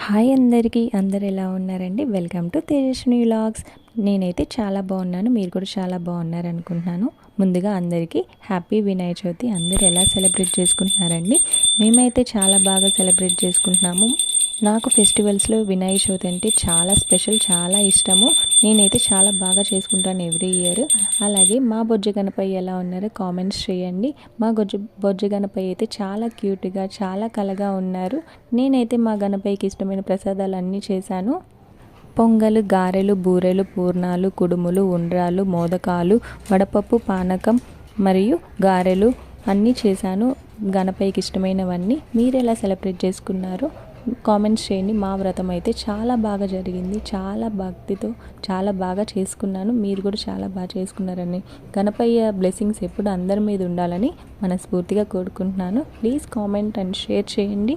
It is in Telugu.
హాయ్ అందరికీ అందరు ఎలా ఉన్నారండి? Welcome to Tejaswini vlogs. నేనైతే చాలా బాగున్నాను, మీరు కూడా చాలా బాగున్నారు అనుకుంటున్నాను. ముందుగా అందరికీ హ్యాపీ వినాయక చవితి. అందరూ ఎలా సెలబ్రేట్ చేసుకుంటున్నారండి? మేమైతే చాలా బాగా సెలబ్రేట్ చేసుకుంటున్నాము. నాకు ఫెస్టివల్స్లో వినాయక చవితి అంటే చాలా స్పెషల్, చాలా ఇష్టము. నేనైతే చాలా బాగా చేసుకుంటాను ఎవ్రీ ఇయర్. అలాగే మా బొజ్జ గణపయ్య ఎలా ఉన్నారో కామెంట్స్ చేయండి. మా బొజ్జ గణపయ్య అయితే చాలా క్యూట్గా, చాలా కలగా ఉన్నారు. నేనైతే మా గణపయ్యకి ఇష్టమైన ప్రసాదాలు అన్నీ చేశాను. పొంగలు, గారెలు, బూరెలు, పూర్ణాలు, కుడుములు, ఉండ్రాలు, మోదకాలు, వడపప్పు, పానకం మరియు గారెలు అన్నీ చేశాను. గణపయ్యకి ఇష్టమైనవన్నీ. మీరు ఎలా సెలబ్రేట్ చేసుకున్నారు కామెంట్స్ చేయండి. మా వ్రతం అయితే చాలా బాగా జరిగింది, చాలా భక్తితో చాలా బాగా చేసుకున్నాను. మీరు కూడా చాలా బాగా చేసుకున్నారని, గణపయ్య బ్లెస్సింగ్స్ ఎప్పుడు అందరి మీద ఉండాలని మనస్ఫూర్తిగా కోరుకుంటున్నాను. ప్లీజ్ కామెంట్ అండ్ షేర్ చేయండి.